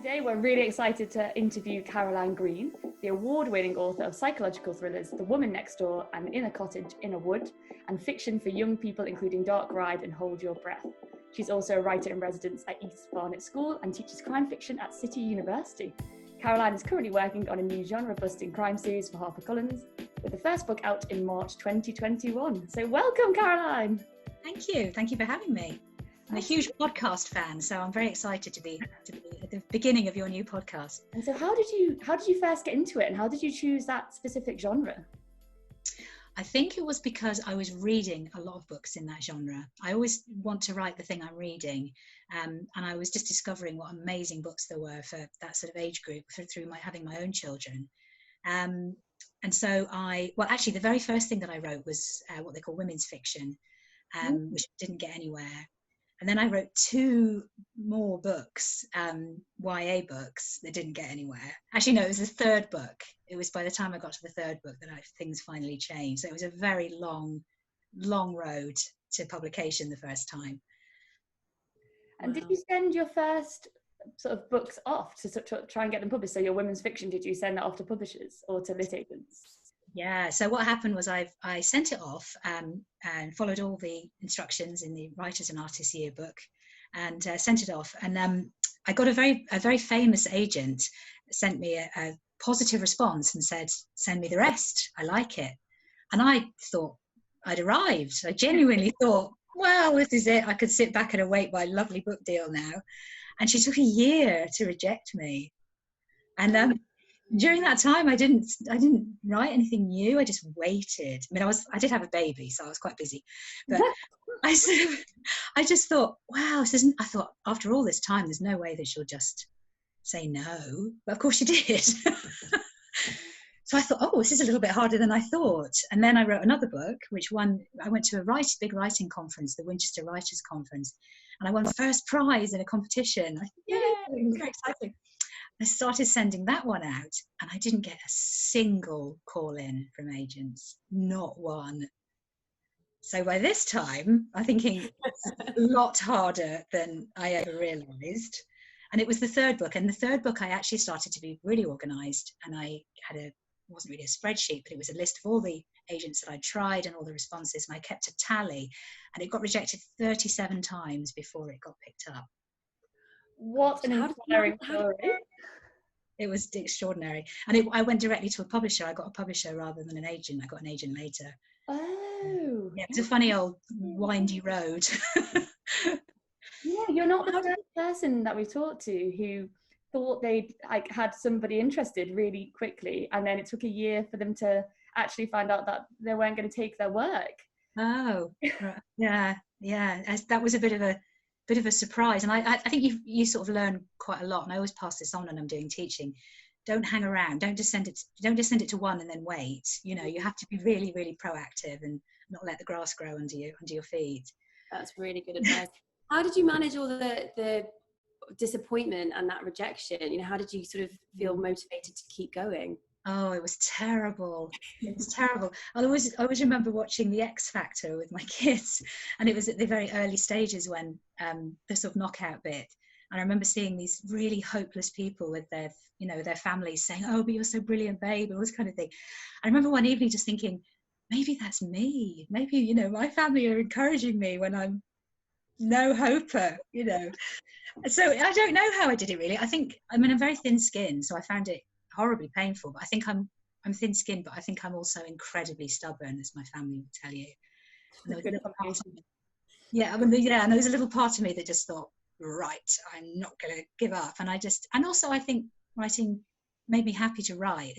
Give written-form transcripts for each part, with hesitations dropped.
Today we're really excited to interview Caroline Green, the award-winning author of psychological thrillers The Woman Next Door and In a Cottage in a Wood, and fiction for young people including Dark Ride and Hold Your Breath. She's also a writer in residence at East Barnet School and teaches crime fiction at City University. Caroline is currently working on a new genre-busting crime series for HarperCollins, with the first book out in March 2021. So welcome, Caroline! Thank you. Thank you for having me. I'm a huge podcast fan, so I'm very excited to be at the beginning of your new podcast. And so how did you first get into it, and how did you choose that specific genre? I think it was because I was reading a lot of books in that genre. I always want to write the thing I'm reading, and I was just discovering what amazing books there were for that sort of age group through having my own children. And so actually the very first thing that I wrote was what they call women's fiction, which didn't get anywhere. And then I wrote two more books, YA books, that didn't get anywhere. Actually, no, it was the third book. It was by the time I got to the third book that things finally changed. So it was a very long road to publication the first time. And Did you send your first sort of books off to try and get them published? So your women's fiction, did you send that off to publishers or to lit agents? Yeah, so what happened was I sent it off and followed all the instructions in the Writers and Artists Yearbook and sent it off. And I got a very famous agent sent me a positive response and said, "Send me the rest. I like it." And I thought I'd arrived. I genuinely thought, well, this is it. I could sit back and await my lovely book deal now. And she took a year to reject me. And during that time, I didn't write anything new. I just waited. I mean, I did have a baby, so I was quite busy. But I just thought, wow, I thought after all this time, there's no way that she'll just say no. But of course she did. So I thought, oh, this is a little bit harder than I thought. And then I wrote another book, I went to a big writing conference, the Winchester Writers Conference, and I won first prize in a competition. Yay, it was very exciting. I started sending that one out and I didn't get a single call in from agents, not one. So by this time, I'm thinking it's a lot harder than I ever realised. And it was the third book. And the third book, I actually started to be really organised, and I had it wasn't really a spreadsheet, but it was a list of all the agents that I'd tried and all the responses. And I kept a tally, and it got rejected 37 times before it got picked up. What an inspiring story. It was extraordinary. And I went directly to a publisher. I got a publisher rather than an agent. I got an agent later. Oh. Yeah, it's a funny old windy road. Yeah, you're not the first person that we've talked to who thought they'd had somebody interested really quickly, and then it took a year for them to actually find out that they weren't going to take their work. Oh, yeah. That was a bit of a surprise. And I think you sort of learn quite a lot, and I always pass this on when I'm doing teaching. Don't hang around. Don't just send it to one and then wait. You have to be really, really proactive and not let the grass grow under your feet. That's really good advice. How did you manage all the disappointment and that rejection? How did you sort of feel motivated to keep going? Oh, it was terrible. It was terrible. I always remember watching The X Factor with my kids, and it was at the very early stages when the sort of knockout bit. And I remember seeing these really hopeless people with their families saying, "Oh, but you're so brilliant, babe," and all this kind of thing. I remember one evening just thinking, maybe that's me. Maybe, my family are encouraging me when I'm no hoper, So I don't know how I did it really. I think, I'm very thin skinned, so I found it horribly painful, but I think I'm thin-skinned, but I think I'm also incredibly stubborn, as my family would tell you. And there was a little part of me, and there was a little part of me that just thought, right, I'm not going to give up. And also I think writing made me happy to write.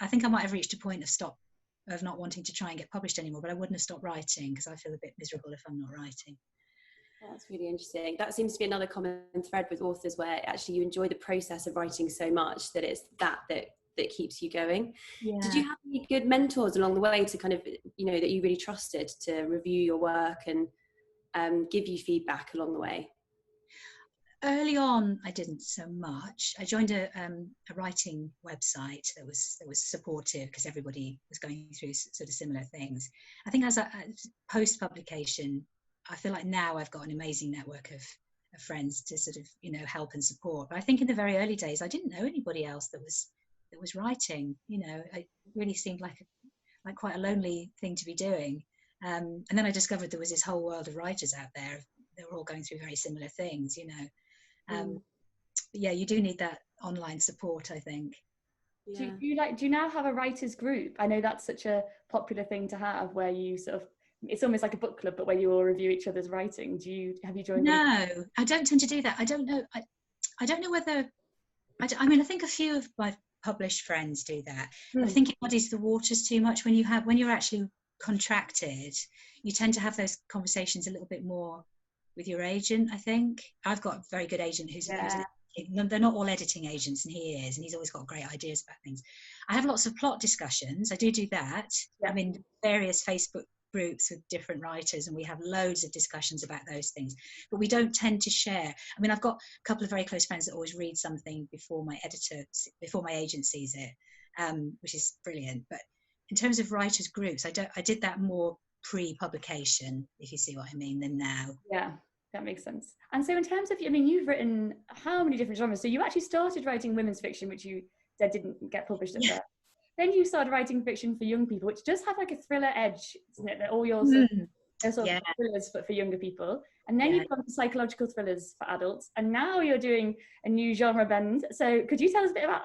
I think I might have reached a point of not wanting to try and get published anymore, but I wouldn't have stopped writing because I feel a bit miserable if I'm not writing. That's really interesting. That seems to be another common thread with authors, where actually you enjoy the process of writing so much that it's that keeps you going. Yeah. Did you have any good mentors along the way to kind of, that you really trusted to review your work and give you feedback along the way? Early on, I didn't so much. I joined a writing website that was supportive because everybody was going through sort of similar things. I think as post-publication, I feel like now I've got an amazing network of friends to sort of, you know, help and support. But I think in the very early days, I didn't know anybody else that was writing. You know, it really seemed like quite a lonely thing to be doing. And then I discovered there was this whole world of writers out there that were all going through very similar things, you know. But yeah, you do need that online support, I think. Yeah. Do you now have a writers group? I know that's such a popular thing to have, where you sort of, it's almost like a book club, but where you all review each other's writing. Have you joined? No, I don't tend to do that. I don't know. I don't know whether. I mean, I think a few of my published friends do that. But I think it muddies the waters too much when you're actually contracted. You tend to have those conversations a little bit more with your agent. I think I've got a very good agent who's they're not all editing agents, and he is, and he's always got great ideas about things. I have lots of plot discussions. I do that. I'm in various Facebook groups with different writers, and we have loads of discussions about those things, but we don't tend to share. I mean, I've got a couple of very close friends that always read something before my agent sees it, which is brilliant. But in terms of writers groups, I did that more pre-publication, if you see what I mean, than now. Yeah, that makes sense. And so in terms of, I mean, you've written how many different genres? So you actually started writing women's fiction, which you said didn't get published at first. Then you started writing fiction for young people, which does have like a thriller edge, isn't it? That all your sort of thrillers for younger people. And then you've gone to psychological thrillers for adults. And now you're doing a new genre bend. So could you tell us a bit about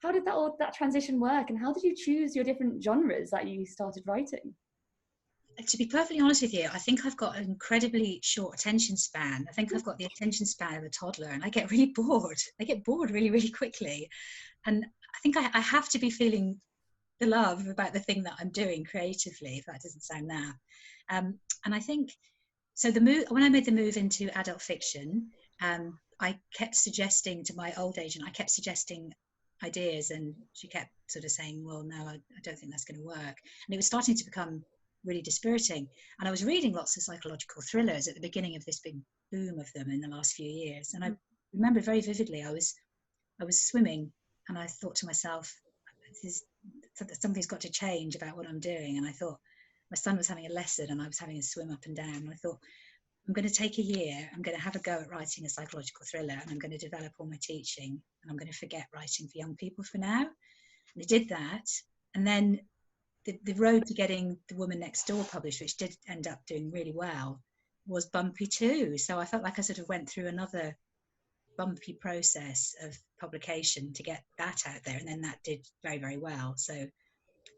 how did that transition work? And how did you choose your different genres that you started writing? To be perfectly honest with you, I think I've got an incredibly short attention span. I think I've got the attention span of a toddler, and I get really bored. I get bored really, really quickly. And I think I have to be feeling the love about the thing that I'm doing creatively, if that doesn't sound naff. And I think, so when I made the move into adult fiction, I kept suggesting to my old agent, ideas, and she kept sort of saying, well, no, I don't think that's going to work. And it was starting to become really dispiriting. And I was reading lots of psychological thrillers at the beginning of this big boom of them in the last few years. And I remember very vividly, I was swimming, and I thought to myself, something's got to change about what I'm doing. And I thought, my son was having a lesson and I was having a swim up and down. And I thought, I'm going to take a year, I'm going to have a go at writing a psychological thriller, and I'm going to develop all my teaching, and I'm going to forget writing for young people for now. And I did that. And then the road to getting The Woman Next Door published, which did end up doing really well, was bumpy too. So I felt like I sort of went through another bumpy process of publication to get that out there, and then that did very, very well. So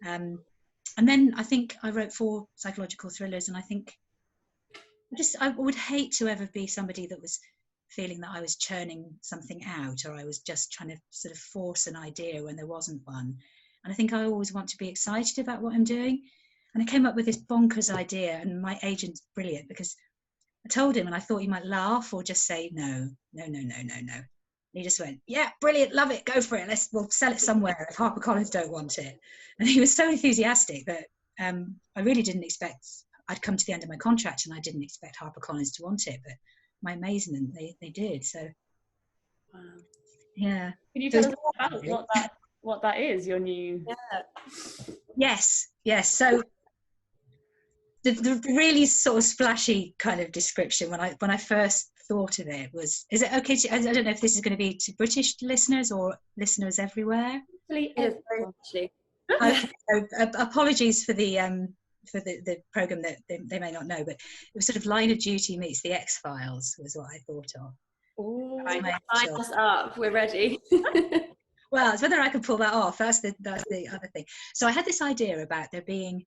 and then I think I wrote 4 psychological thrillers, and I think I would hate to ever be somebody that was feeling that I was churning something out, or I was just trying to sort of force an idea when there wasn't one. And I think I always want to be excited about what I'm doing. And I came up with this bonkers idea, and my agent's brilliant, because I told him, and I thought he might laugh or just say, no. And he just went, yeah, brilliant, love it, go for it. We'll sell it somewhere if HarperCollins don't want it. And he was so enthusiastic that I really didn't expect, I'd come to the end of my contract and I didn't expect HarperCollins to want it, but my amazement, they did. So, wow. Yeah. Can you tell us about what that is, your new? Yes. So the really sort of splashy kind of description when I first thought of it was, is it okay to, I don't know if this is going to be to British listeners or listeners everywhere? Actually. Okay, so, apologies for the program that they may not know, but it was sort of Line of Duty meets the X-Files was what I thought of. Oh, sign us up, we're ready. Well, it's whether I can pull that off. That's the other thing. So I had this idea about there being,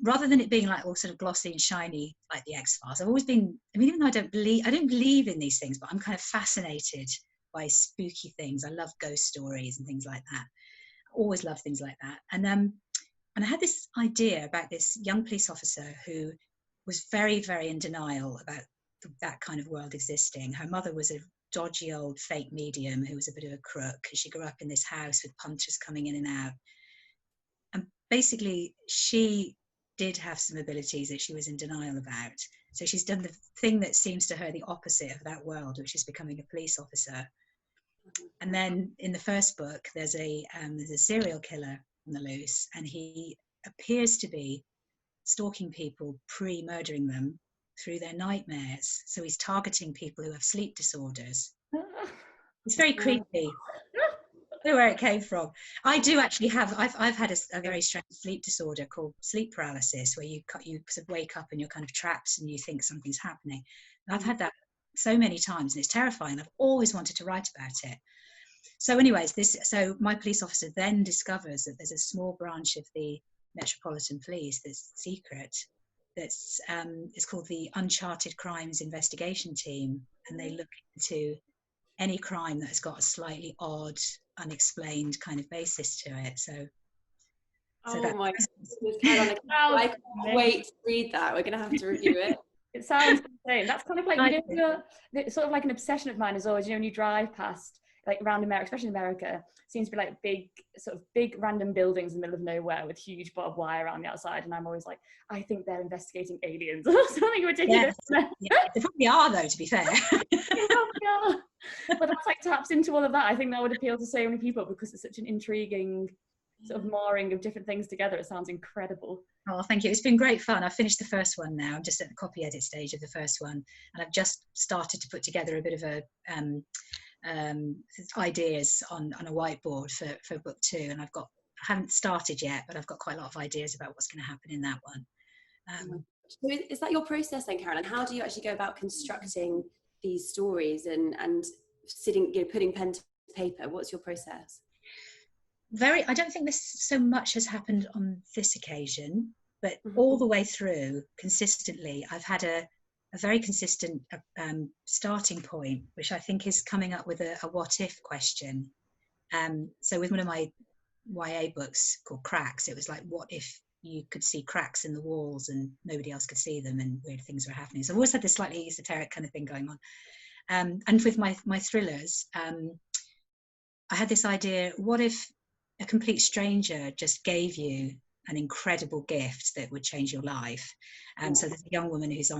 rather than it being like all sort of glossy and shiny like the X-Files, I've always been, I mean, even though I don't believe in these things, but I'm kind of fascinated by spooky things. I love ghost stories and things like that. I always love things like that. And I had this idea about this young police officer who was very, very in denial about that kind of world existing. Her mother was a dodgy old fake medium who was a bit of a crook, because she grew up in this house with punters coming in and out. And basically, she did have some abilities that she was in denial about. So she's done the thing that seems to her the opposite of that world, which is becoming a police officer. And then in the first book, there's a serial killer on the loose, and he appears to be stalking people pre-murdering them, through their nightmares. So he's targeting people who have sleep disorders. It's very creepy. I don't know where it came from. I do actually have, I've had a very strange sleep disorder called sleep paralysis, where you sort of wake up and you're kind of trapped and you think something's happening. And I've had that so many times and it's terrifying. I've always wanted to write about it. So anyways, so my police officer then discovers that there's a small branch of the Metropolitan Police that's secret, that's it's called the Uncharted Crimes Investigation Team, and they look into any crime that has got a slightly odd, unexplained kind of basis to it. So oh my goodness, Caroline, I can't wait to read that. We're going to have to review it. It sounds insane. That's kind of like, sort of like an obsession of mine is always, when you drive past, like around America, especially in America, seems to be like big random buildings in the middle of nowhere with huge barbed wire around the outside, and I'm always like, I think they're investigating aliens or something ridiculous. Yeah, they probably are, though, to be fair. But that's like taps into all of that. I think that would appeal to so many people because it's such an intriguing sort of marring of different things together. It sounds incredible. Oh, thank you. It's been great fun. I've finished the first one now. I'm just at the copy edit stage of the first one, and I've just started to put together a bit of a ideas on a whiteboard for book 2, and I haven't started yet, but I've got quite a lot of ideas about what's going to happen in that one. So is that your process then, Caroline? How do you actually go about constructing these stories and sitting, putting pen to paper? What's your process? I don't think this so much has happened on this occasion, but all the way through, consistently, I've had a very consistent starting point, which I think is coming up with a what if question. So with one of my YA books called Cracks, it was like, what if you could see cracks in the walls and nobody else could see them and weird things were happening? So I've always had this slightly esoteric kind of thing going on. And with my thrillers, I had this idea, what if a complete stranger just gave you an incredible gift that would change your life? So there's a young woman who's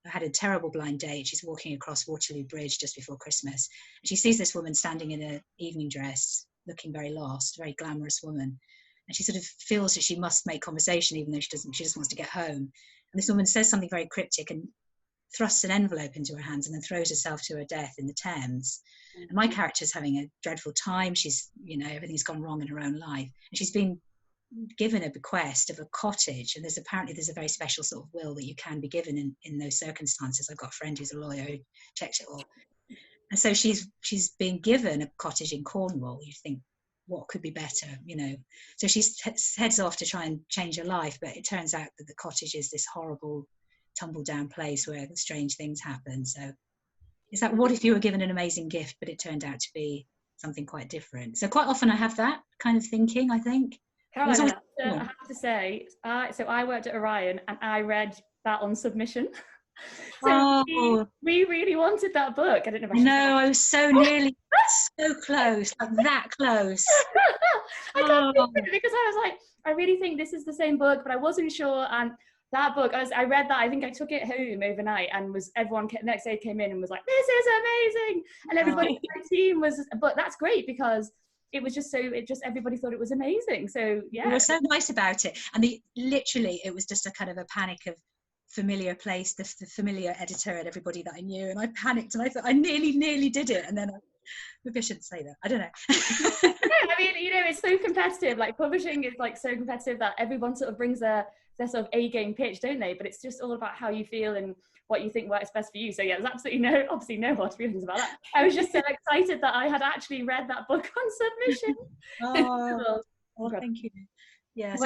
had a terrible blind date. She's walking across Waterloo Bridge just before Christmas. And she sees this woman standing in an evening dress, looking very lost, very glamorous woman. And she sort of feels that she must make conversation, even though she just wants to get home. And this woman says something very cryptic and thrusts an envelope into her hands and then throws herself to her death in the Thames. And my character's having a dreadful time. She's, everything's gone wrong in her own life. And she's been given a bequest of a cottage, and there's a very special sort of will that you can be given in those circumstances. I've got a friend who's a lawyer who checked it all. And so she's been given a cottage in Cornwall. You think, what could be better, So she heads off to try and change her life, but it turns out that the cottage is this horrible, tumble down place where strange things happen. So it's like, what if you were given an amazing gift, but it turned out to be something quite different? So quite often I have that kind of thinking, I think. I have to say, so I worked at Orion and I read that on submission. So we really wanted that book. I don't know if I was so nearly so close, like that close. I can't believe it, because I was like, I really think this is the same book, but I wasn't sure. And that book, I read that, I think I took it home overnight, and everyone next day came in and was like, this is amazing, and everybody on my team was, but that's great because it was just everybody thought it was amazing. So yeah, we were so nice about it, and literally it was just a kind of a panic of familiar place, the familiar editor and everybody that I knew, and I panicked and I thought I nearly did it, and then maybe I shouldn't say that, I don't know. I mean, it's so competitive, like publishing is like so competitive that everyone sort of brings their sort of A game pitch, don't they? But it's just all about how you feel and what you think works best for you. So yeah, there's absolutely no hard feelings about that. I was just so excited that I had actually read that book on submission. Oh, thank you. Yeah,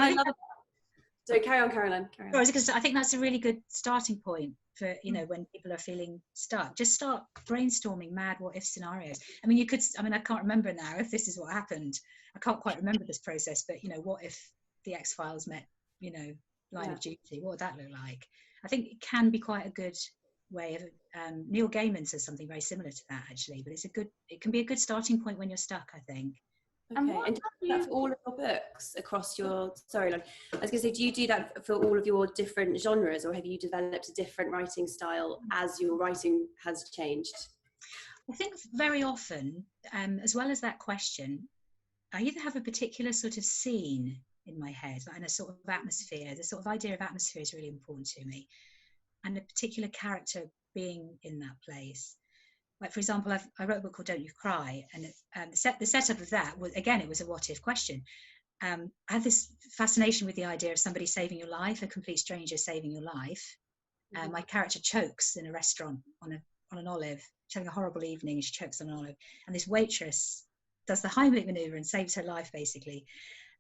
so carry on, Caroline. I think that's a really good starting point for, when people are feeling stuck. Just start brainstorming mad what if scenarios. I mean, I can't remember now if this is what happened. I can't quite remember this process, but what if the X-Files met, Line of Duty? What would that look like? I think it can be quite a good way of, Neil Gaiman says something very similar to that actually, but it can be a good starting point when you're stuck, I think. Okay, and do you do that for all of your books across your, sorry, I was going to say, do you do that for all of your different genres, or have you developed a different writing style as your writing has changed? I think very often, as well as that question, I either have a particular sort of scene in my head and a sort of atmosphere. The sort of idea of atmosphere is really important to me. and a particular character being in that place. Like, for example, I wrote a book called Don't You Cry, and the setup of that was, again, it was a what if question. I had this fascination with the idea of somebody saving your life, a complete stranger saving your life. My character chokes in a restaurant on an olive. She's having a horrible evening and she chokes on an olive. And this waitress does the Heimlich maneuver and saves her life, basically.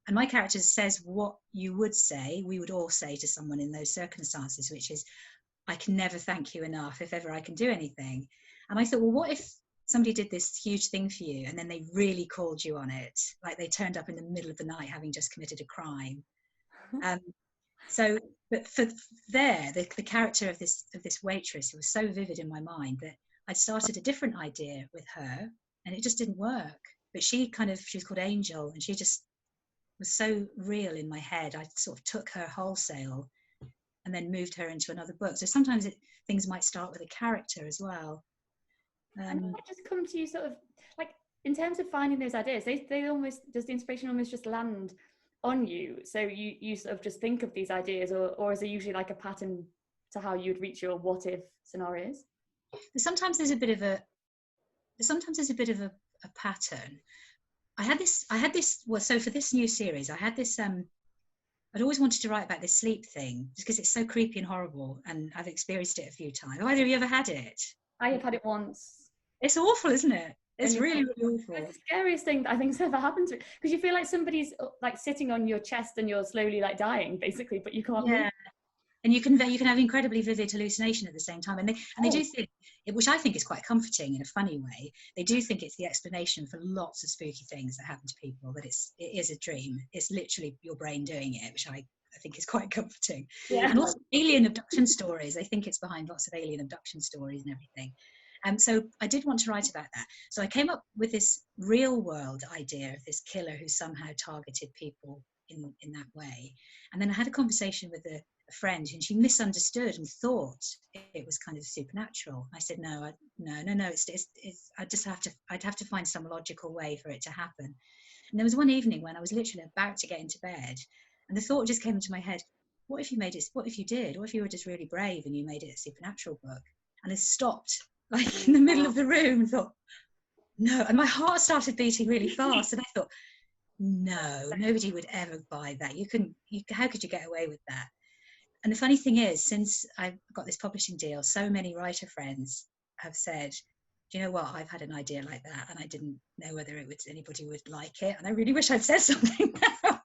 And my character says what you would say, we would all say to someone in those circumstances, which is, I can never thank you enough if ever I can do anything. And I thought, well, what if somebody did this huge thing for you and then they really called you on it? Like they turned up in the middle of the night having just committed a crime. But for the character of this waitress, it was so vivid in my mind that I'd started a different idea with her and it just didn't work. But she was called Angel, and she just was so real in my head. I sort of took her wholesale and then moved her into another book. So sometimes things might start with a character as well. And might just come to you sort of like in terms of finding those ideas, they almost, does the inspiration almost just land on you? So you sort of just think of these ideas, or is it usually like a pattern to how you'd reach your what if scenarios? Sometimes there's a bit of a pattern. I had this well, so for this new series I had this I'd always wanted to write about this sleep thing just because it's so creepy and horrible, and I've experienced it a few times. Have either of you ever had it? I have had it once. It's awful, isn't it? It's really, really awful. It's the scariest thing that I think's ever happened to me, because you feel like somebody's like sitting on your chest and you're slowly like dying basically, but you can't move. And you can have incredibly vivid hallucination at the same time, and they do think, which I think is quite comforting in a funny way, they do think it's the explanation for lots of spooky things that happen to people, that it is a dream. It's literally your brain doing it, which I think is quite comforting. And also alien abduction stories, I think it's behind lots of alien abduction stories and everything. So I did want to write about that. So I came up with this real world idea of this killer who somehow targeted people in that way. And then I had a conversation with a friend, and she misunderstood and thought it was kind of supernatural. I said, no, I'd have to find some logical way for it to happen. And there was one evening when I was literally about to get into bed, and the thought just came into my head, what if you were just really brave and you made it a supernatural book? And I stopped like in the middle of the room and thought, no, and my heart started beating really fast, and I thought, no, nobody would ever buy that. How could you get away with that? And the funny thing is, since I got this publishing deal, so many writer friends have said, do you know what, I've had an idea like that and I didn't know whether anybody would like it, and I really wish I'd said something now.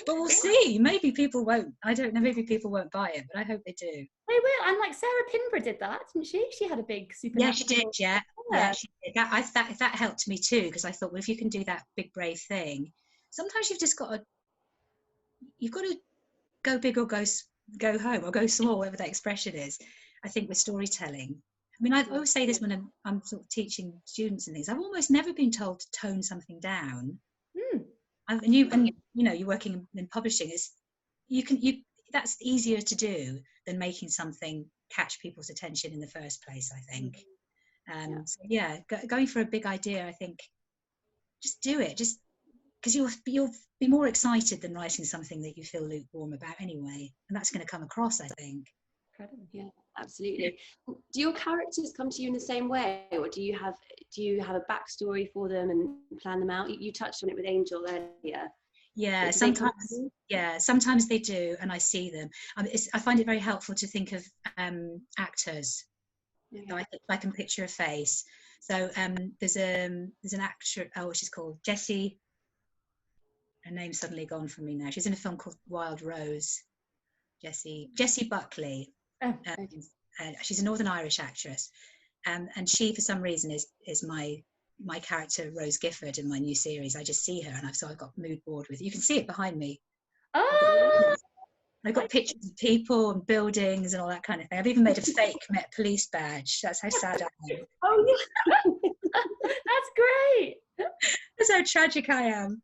But we'll see. Maybe people won't. I don't know. Maybe people won't buy it, but I hope they do. They will. And like Sarah Pinborough did that, didn't she? She had a big supernatural. Yeah, she did. Yeah, she did. That helped me too, because I thought, well, if you can do that big brave thing, sometimes you've got to go big or go home, or go small, whatever that expression is. I think with storytelling. I mean, I always say this when I'm sort of teaching students and things. I've almost never been told to tone something down. And you're working in publishing, that's easier to do than making something catch people's attention in the first place, I think. Going for a big idea, I think, just do it, just because you'll be more excited than writing something that you feel lukewarm about anyway, and that's going to come across, I think. Yeah, absolutely. Do your characters come to you in the same way, or do you have a backstory for them and plan them out? You touched on it with Angel earlier. Yeah, sometimes they do, and I see them. I find it very helpful to think of actors. So I can picture a face. So there's an actor, she's called Jessie. Her name's suddenly gone from me now. She's in a film called Wild Rose. Jessie Buckley. She's a Northern Irish actress, and she, for some reason, is my character Rose Gifford in my new series. I just see her, and I've got mood board with it. You can see it behind me. I've got pictures of people and buildings and all that kind of thing. I've even made a fake Met Police badge. That's how sad I am. Oh, yeah. That's great. That's how tragic I am.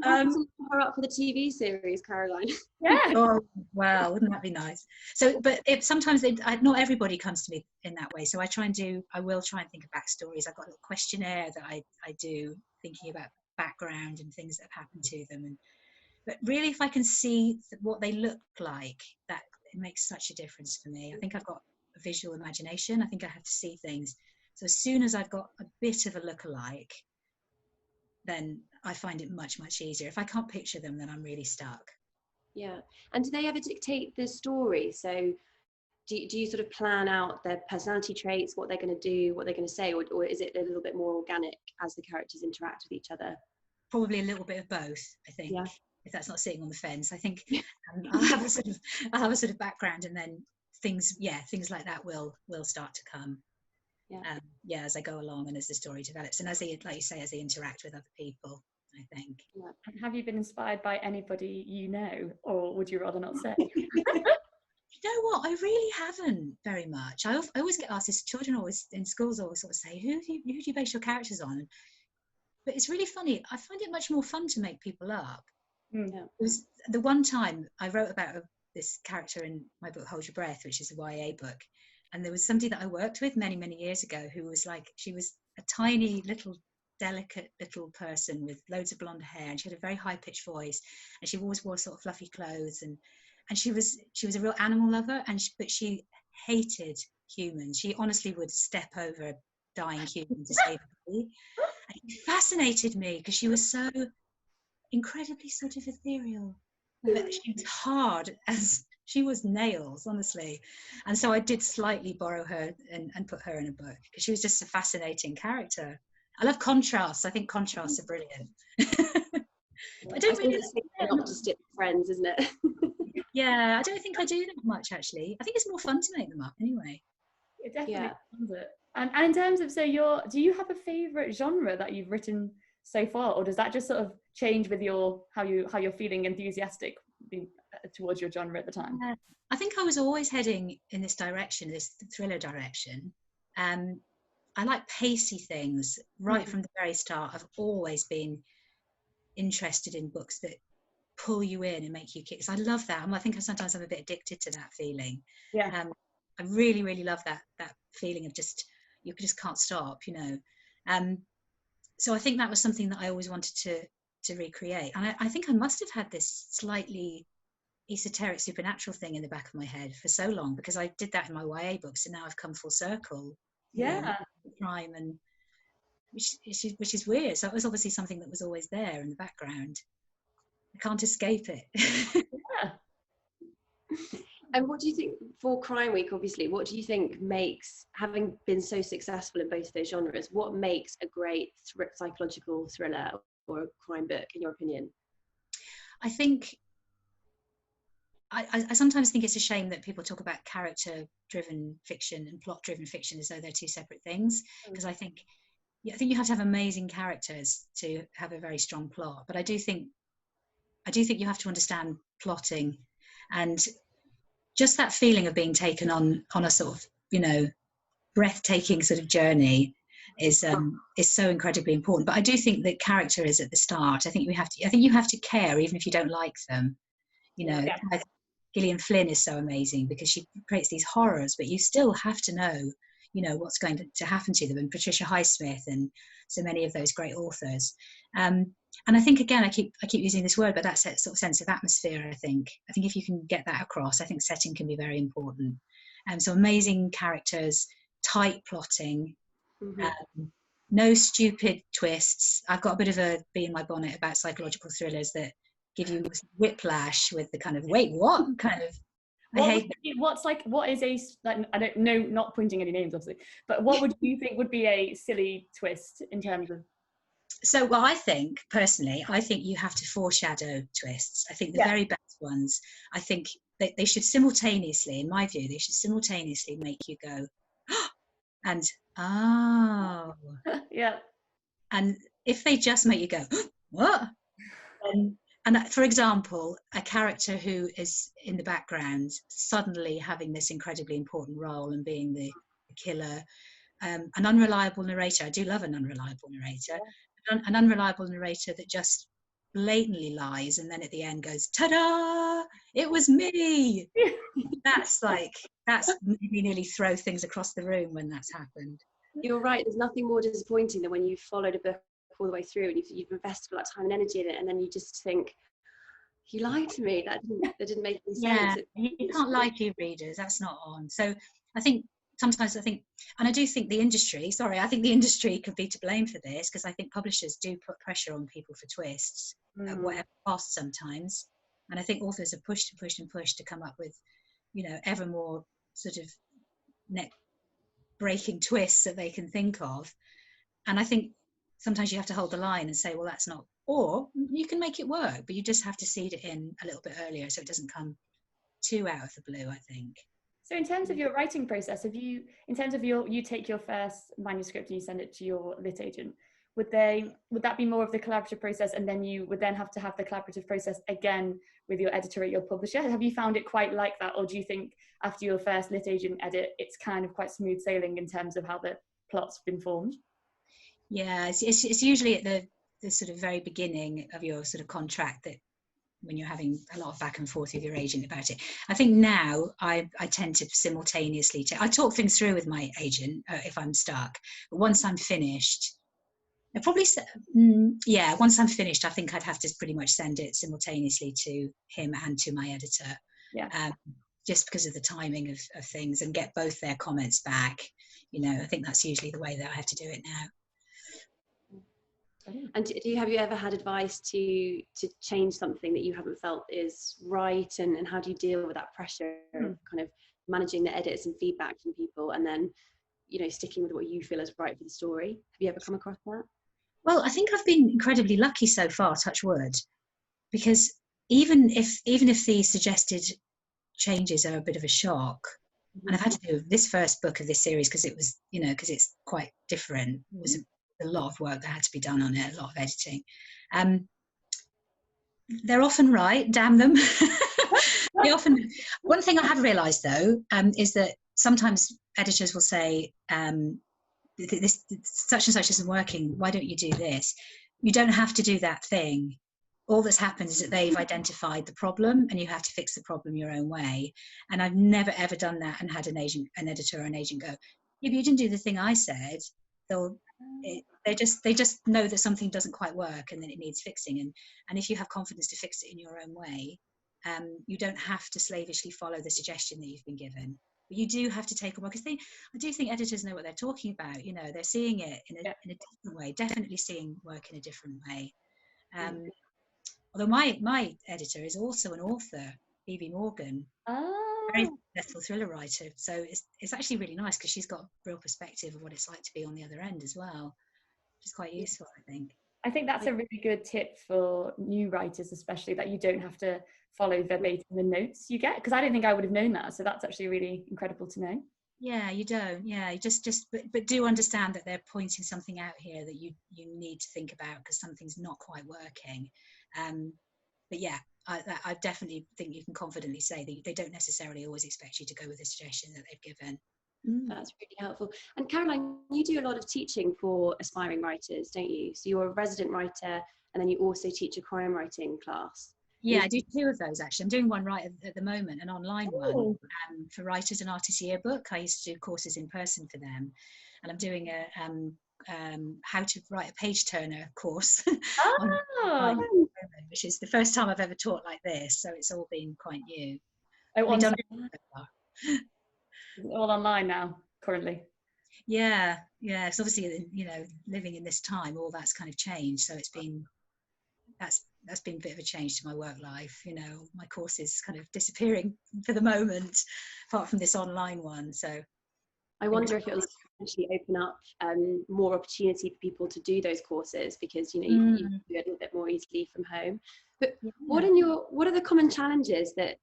Her up for the TV series, Caroline. Yeah. Oh, wow, wouldn't that be nice? So, but sometimes not everybody comes to me in that way. So I will try and think of backstories. I've got a little questionnaire that I do, thinking about background and things that have happened to them. But really, if I can see what they look like, that makes such a difference for me. I think I've got a visual imagination. I think I have to see things. So as soon as I've got a bit of a look-alike, then I find it much, much easier. If I can't picture them, then I'm really stuck. Yeah. And do they ever dictate the story? So do you sort of plan out their personality traits, what they're going to do, what they're going to say, or is it a little bit more organic as the characters interact with each other? Probably a little bit of both, I think. Yeah. If that's not sitting on the fence, I think I'll have a sort of background, and then things like that will start to come. Yeah. As I go along and as the story develops, and as they, like you say, as they interact with other people, I think. Yeah. Have you been inspired by anybody you know, or would you rather not say? You know what? I really haven't very much. I always get asked this. Children always in schools always sort of say, "Who do you base your characters on?" But it's really funny. I find it much more fun to make people up. Yeah. It was the one time I wrote about this character in my book Hold Your Breath, which is a YA book, and there was somebody that I worked with many, many years ago who was like, she was a tiny little delicate little person with loads of blonde hair, and she had a very high-pitched voice, and she always wore sort of fluffy clothes, and she was a real animal lover, but she hated humans. She honestly would step over a dying human to save a bee. And it fascinated me because she was so incredibly sort of ethereal. She was hard as she was nails, honestly. And so I did slightly borrow her and put her in a book because she was just a fascinating character. I love contrasts. I think contrasts are brilliant. I don't really opposite friends, isn't it? Yeah, I don't think I do that much actually. I think it's more fun to make them up anyway. It definitely sounds it. And in terms of, do you have a favourite genre that you've written so far, or does that just sort of change with how you're feeling enthusiastic towards your genre at the time? I think I was always heading in this direction, this thriller direction. I like pacey things right from the very start. I've always been interested in books that pull you in and make you kick. I love that. I think sometimes I'm a bit addicted to that feeling. Yeah. I really, really love that feeling of just, you just can't stop, you know. So I think that was something that I always wanted to recreate. And I think I must have had this slightly esoteric supernatural thing in the back of my head for so long, because I did that in my YA books, and now I've come full circle. Yeah. Crime, and which is weird. So it was obviously something that was always there in the background. I can't escape it. Yeah. And what do you think for Crime Week, obviously, what do you think makes, having been so successful in both of those genres, what makes a great psychological thriller or a crime book, in your opinion? I think, I sometimes think it's a shame that people talk about character-driven fiction and plot-driven fiction as though they're two separate things, because I think you have to have amazing characters to have a very strong plot. But I do think you have to understand plotting, and just that feeling of being taken on a sort of, you know, breathtaking sort of journey is so incredibly important. But I do think that character is at the start. I think you have to care even if you don't like them. You know, like Gillian Flynn is so amazing because she creates these horrors, but you still have to know, you know, what's going to happen to them. And Patricia Highsmith and so many of those great authors. And I think, again, I keep using this word, but that sort of sense of atmosphere, I think if you can get that across, I think setting can be very important. So amazing characters, tight plotting, no stupid twists. I've got a bit of a bee in my bonnet about psychological thrillers that give you whiplash with the kind of, wait, what kind of, what is a, like, I don't know, not pointing any names obviously, but what would you think would be a silly twist in terms of? So, well, I think you have to foreshadow twists. I think the very best ones, I think they should simultaneously, in my view, make you go, oh, and oh. Yeah. And if they just make you go, what? And for example, a character who is in the background suddenly having this incredibly important role and being the killer, an unreliable narrator. I do love an unreliable narrator. An unreliable narrator that just blatantly lies and then at the end goes, ta-da, it was me. That's made me nearly throw things across the room when that's happened. You're right, there's nothing more disappointing than when you've followed a book all the way through and you've invested a lot of time and energy in it, and then you just think, You lied to me. That didn't make any Yeah, sense. you can't lie to your readers. That's not on. So I think sometimes and I do think the industry, I think the industry could be to blame for this, because I think publishers do put pressure on people for twists at whatever cost sometimes. And I think authors are pushed and pushed and pushed to come up with, ever more sort of neck breaking twists that they can think of. And I think sometimes you have to hold the line and say, well, that's not, or you can make it work, but you just have to seed it in a little bit earlier so it doesn't come too out of the blue, I think. So in terms of your writing process, you take your first manuscript and you send it to your lit agent, would that be more of the collaborative process, and then you would then have to have the collaborative process again with your editor at your publisher? Have you found it quite like that, or do you think after your first lit agent edit, it's kind of quite smooth sailing in terms of how the plot's been formed? Yeah, it's usually at the sort of very beginning of your sort of contract, that when you're having a lot of back and forth with your agent about it. I think now I tend to simultaneously I talk things through with my agent if I'm stuck, but once I'm finished, once I'm finished, I think I'd have to pretty much send it simultaneously to him and to my editor. Yeah. Just because of the timing of things, and get both their comments back. I think that's usually the way that I have to do it now. And have you ever had advice to change something that you haven't felt is right, and how do you deal with that pressure of kind of managing the edits and feedback from people, and then sticking with what you feel is right for the story? Have you ever come across that? Well, I think I've been incredibly lucky so far, touch wood, because even if the suggested changes are a bit of a shock, and I've had to do this first book of this series because it was, because it's quite different. It was a lot of work that had to be done on it, a lot of editing. They're often right, damn them. One thing I have realised though, is that sometimes editors will say, this such and such isn't working, why don't you do this? You don't have to do that thing. All that's happened is that they've identified the problem, and you have to fix the problem your own way. And I've never ever done that and had an editor or an agent go, yeah, but you didn't do the thing I said. They just know that something doesn't quite work and then it needs fixing. And if you have confidence to fix it in your own way, you don't have to slavishly follow the suggestion that you've been given. But you do have to take a while, because I do think editors know what they're talking about. They're seeing it in a different way, definitely seeing work in a different way. Although my editor is also an author, Phoebe Morgan, very successful thriller writer. So it's actually really nice, because she's got a real perspective of what it's like to be on the other end as well, which is quite useful, I think. I think that's a really good tip for new writers, especially, that you don't have to follow verbatim the notes you get, because I don't think I would have known that. So that's actually really incredible to know. Yeah, you don't. Yeah, you but do understand that they're pointing something out here that you need to think about, because something's not quite working. But yeah, I definitely think you can confidently say that they don't necessarily always expect you to go with the suggestion that they've given. That's really helpful. And Caroline, you do a lot of teaching for aspiring writers, don't you? So you're a resident writer, and then you also teach a crime writing class. Yeah, I do 2 of those actually. I'm doing one right at the moment, an online one for Writers and Artists Yearbook. I used to do courses in person for them, and I'm doing a how to write a page turner course, which is the first time I've ever taught like this. So it's all been quite new. All online now, currently. Yeah. So obviously, living in this time, all that's kind of changed. So it's been that's been a bit of a change to my work life. My course is kind of disappearing for the moment, apart from this online one. So I wonder if it will actually open up more opportunity for people to do those courses, because you can do it a little bit more easily from home. But what are the common challenges that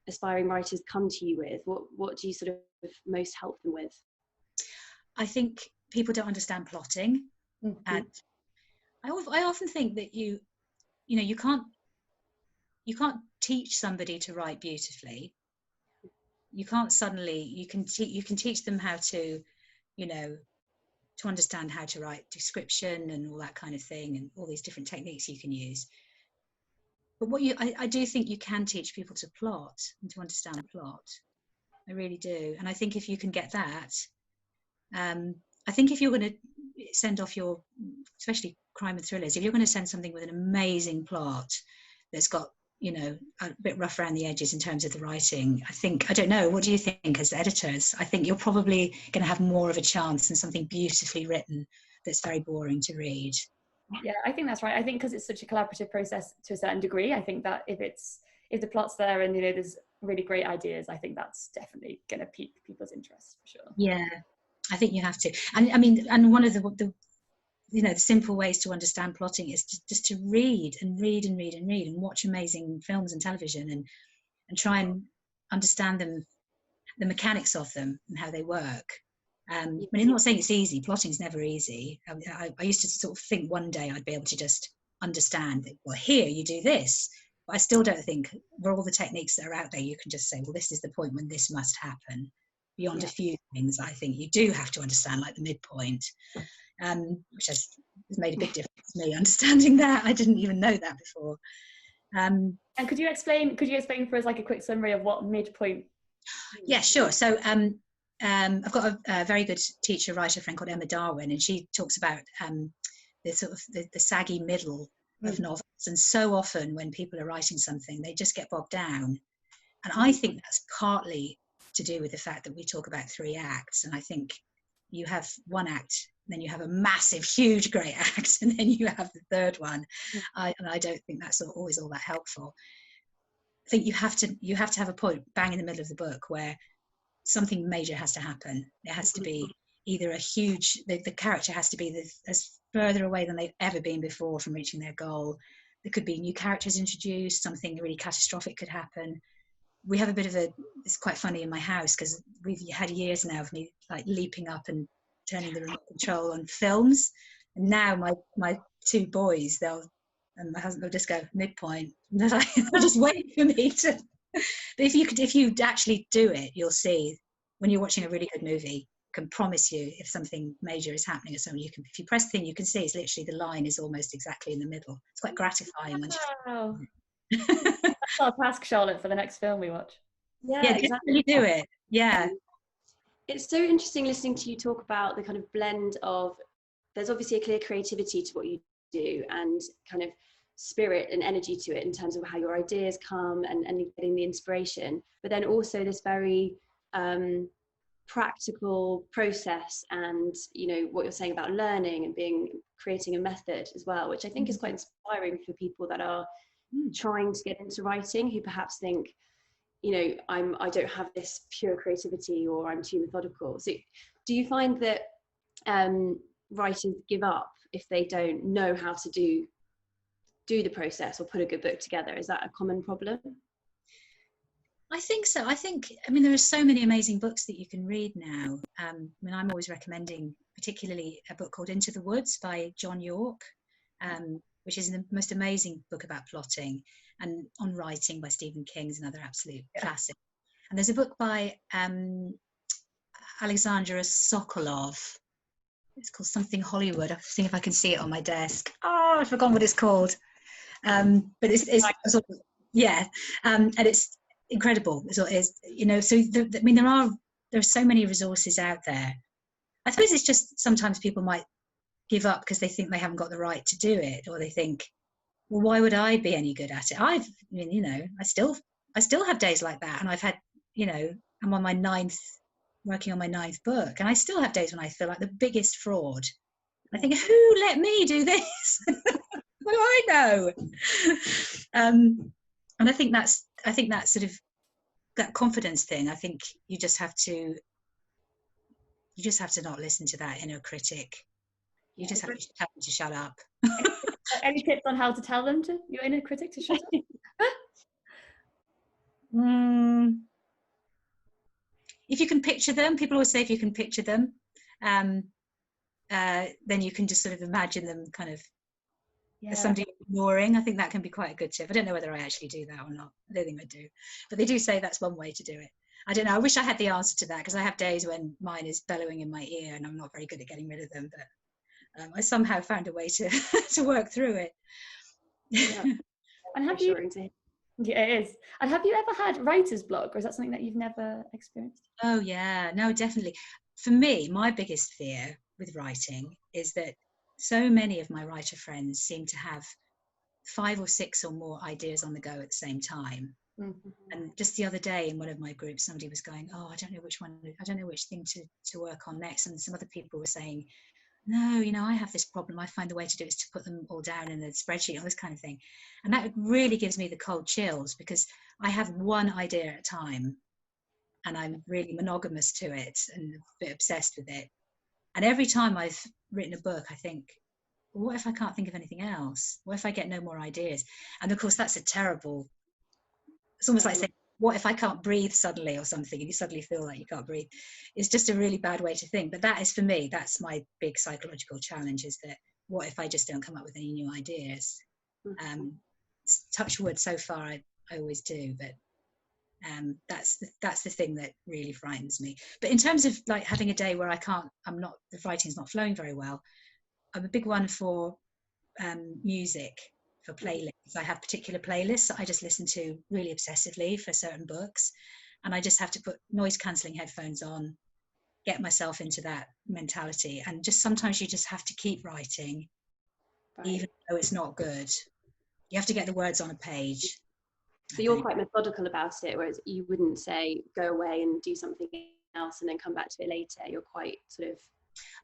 aspiring writers come to you with? What do you sort of most help them with? I think people don't understand plotting, and I often think that you can't teach somebody to write beautifully. You can't suddenly, you can teach them how to, to understand how to write description and all that kind of thing, and all these different techniques you can use. But I do think you can teach people to plot and to understand plot. I really do. And I think if you can get that, I think if you're going to send off especially crime and thrillers, if you're going to send something with an amazing plot that's got, you know, a bit rough around the edges in terms of the writing. I don't know, what do you think as editors? I think you're probably going to have more of a chance than something beautifully written that's very boring to read. Yeah, I think that's right. I think because it's such a collaborative process to a certain degree, I think that if the plot's there and, you know, there's really great ideas, I think that's definitely going to pique people's interest for sure. Yeah, I think you have to. And I mean, and one of the you know, the simple ways to understand plotting is just to read and read and read and read and watch amazing films and television and try and understand them, the mechanics of them and how they work. I mean, I'm not saying it's easy. Plotting's never easy. I used to sort of think one day I'd be able to just understand that, well, here you do this. But I still don't think, for all the techniques that are out there, you can just say, well, this is the point when this must happen. Beyond a few things, I think you do have to understand, like the midpoint, which has made a big difference to me, understanding that. I didn't even know that before. And could you explain for us, like, a quick summary of what midpoint? Yeah, sure. So I've got a very good teacher writer friend called Emma Darwin, and she talks about the sort of the saggy middle of novels. And so often when people are writing something, they just get bogged down. And I think that's partly to do with the fact that we talk about 3 acts, and I think you have 1 act, then you have a massive, huge, great act, and then you have the 3rd one. And I don't think that's always all that helpful. I think you have to have a point bang in the middle of the book where something major has to happen. It has to be either a huge, the character has to be as further away than they've ever been before from reaching their goal. There could be new characters introduced, something really catastrophic could happen. We have a bit of it's quite funny in my house because we've had years now of me like leaping up and turning the remote control on films. And now my 2 boys, and my husband will just go midpoint. They'll just wait for me to. But if you actually do it, you'll see when you're watching a really good movie, can promise you if something major is happening or something, if you press the thing, you can see it's literally the line is almost exactly in the middle. It's quite gratifying. Wow. That's our task, Charlotte, for the next film we watch. Yeah, exactly. Do it. Yeah. It's so interesting listening to you talk about the kind of blend of, there's obviously a clear creativity to what you do and kind of spirit and energy to it in terms of how your ideas come and getting the inspiration, but then also this very practical process and, you know, what you're saying about learning and creating a method as well, which I think is quite inspiring for people that are trying to get into writing, who perhaps think, you know, I don't have this pure creativity, or I'm too methodical. So do you find that writers give up if they don't know how to do the process or put a good book together? Is that a common problem? I think so. I mean, there are so many amazing books that you can read now. I mean, I'm always recommending particularly a book called Into the Woods by John York, which is the most amazing book about plotting, and On Writing by Stephen King is another absolute classic. And there's a book by Alexandra Sokolov. It's called Something Hollywood. I'll see if I can see it on my desk. Oh, I've forgotten what it's called. But it's sort of, and it's incredible. So it's, you know, so I mean, there are so many resources out there. I suppose it's just sometimes people might give up because they think they haven't got the right to do it, or they think, well, why would I be any good at it? I mean, you know, I still have days like that, and I've had, you know, I'm on my 9th, working on my 9th book, and I still have days when I feel like the biggest fraud. I think, who let me do this? What do I know? And I think that's sort of that confidence thing. I think you just have to not listen to that inner critic. You just have to tell them to shut up. Any tips on how to tell them to your inner critic to shut up? If you can picture them, people always say if you can picture them, then you can just sort of imagine them kind of as somebody ignoring. I think that can be quite a good tip. I don't know whether I actually do that or not. I don't think I do, but they do say that's one way to do it. I don't know. I wish I had the answer to that, because I have days when mine is bellowing in my ear and I'm not very good at getting rid of them, but I somehow found a way to to work through it. Yeah. And have you? Yeah, it is. And have you ever had writer's block, or is that something that you've never experienced? Oh yeah, no, definitely. For me, my biggest fear with writing is that so many of my writer friends seem to have 5 or 6 or more ideas on the go at the same time. Mm-hmm. And just the other day in one of my groups, somebody was going, oh, I don't know which thing to work on next. And some other people were saying, no, I have this problem. I find the way to do it is to put them all down in a spreadsheet, all this kind of thing. And that really gives me the cold chills, because I have one idea at a time and I'm really monogamous to it and a bit obsessed with it. And every time I've written a book, I think, well, what if I can't think of anything else? What if I get no more ideas? And of course, that's it's almost like saying, what if I can't breathe suddenly or something, and you suddenly feel like you can't breathe? It's just a really bad way to think. But that is, for me, that's my big psychological challenge, is that what if I just don't come up with any new ideas? Touch wood, so far I always do, but that's the thing that really frightens me. But in terms of like having a day where the writing's not flowing very well, I'm a big one for music, for playlists. I have particular playlists that I just listen to really obsessively for certain books, and I just have to put noise cancelling headphones on, get myself into that mentality, and just sometimes you just have to keep writing, even though it's not good. You have to get the words on a page. So you're quite methodical about it, whereas you wouldn't say go away and do something else and then come back to it later. You're quite sort of...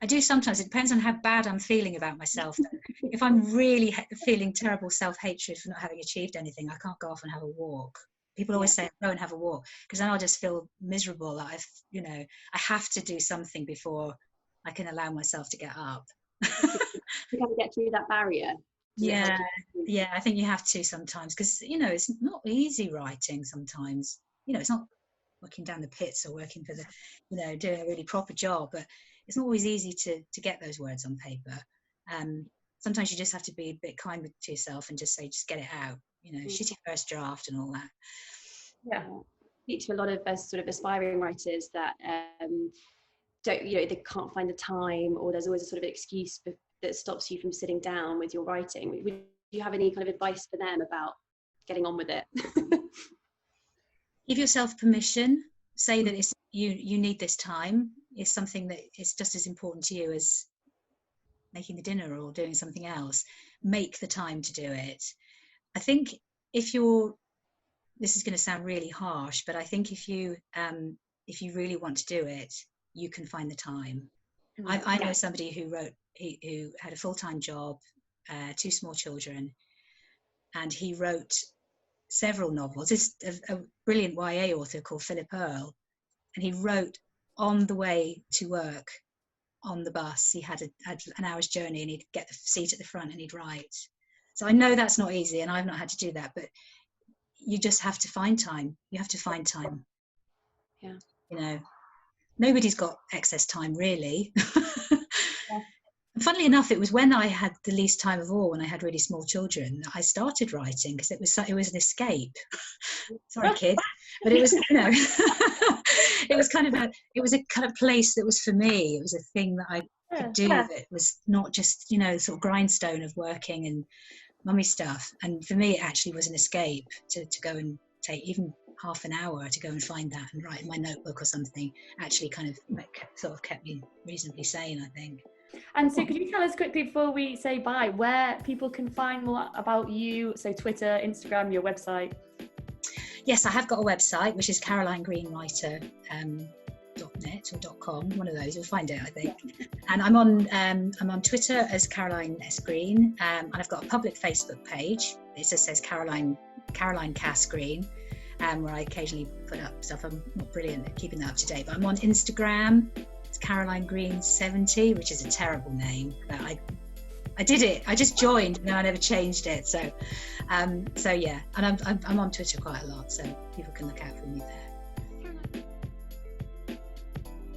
I do sometimes. It depends on how bad I'm feeling about myself. If I'm really feeling terrible self-hatred for not having achieved anything, I can't go off and have a walk. People always say, go and have a walk, because then I'll just feel miserable. I have to do something before I can allow myself to get up. You kind of get through that barrier. Yeah, I think you have to sometimes, because, it's not easy writing sometimes. It's not working down the pits or working for the, doing a really proper job, but it's not always easy to get those words on paper. Sometimes you just have to be a bit kind to yourself and just say, just get it out, shitty first draft and all that. Yeah. I speak to a lot of sort of aspiring writers that don't, they can't find the time, or there's always a sort of excuse that stops you from sitting down with your writing. Would you have any kind of advice for them about getting on with it? Give yourself permission. Say that it's you need this time. It's something that is just as important to you as making the dinner or doing something else. Make the time to do it. I think this is going to sound really harsh, but I think if you really want to do it, you can find the time. I know somebody who had a full-time job, 2 small children, and he wrote several novels. It's a brilliant YA author called Philip Earle, and he wrote on the way to work on the bus. He had an hour's journey, and he'd get the seat at the front and he'd write. So I know that's not easy, and I've not had to do that, but you just have to find time. You have to find time. Yeah. Nobody's got excess time, really. Funnily enough, it was when I had the least time of all, when I had really small children, I started writing, because it was an escape. Sorry, kids, but it was, it was a kind of place that was for me. It was a thing that I could do. That was not just, sort of grindstone of working and mummy stuff. And for me, it actually was an escape to go and take even half an hour to go and find that and write in my notebook or something. Actually kind of kept me reasonably sane, I think. And so could you tell us quickly before we say bye, where people can find more about you? So Twitter, Instagram, your website? Yes, I have got a website, which is carolinegreenwriter.net or .com, one of those. You'll find it, I think. And I'm on Twitter as Caroline S. Green, and I've got a public Facebook page. It just says Caroline Cass Green, where I occasionally put up stuff. I'm not brilliant at keeping that up to date, but I'm on Instagram. It's Caroline Green 70, which is a terrible name, but I did it. I just joined and then I never changed it. So yeah, and I'm on Twitter quite a lot, so people can look out for me there.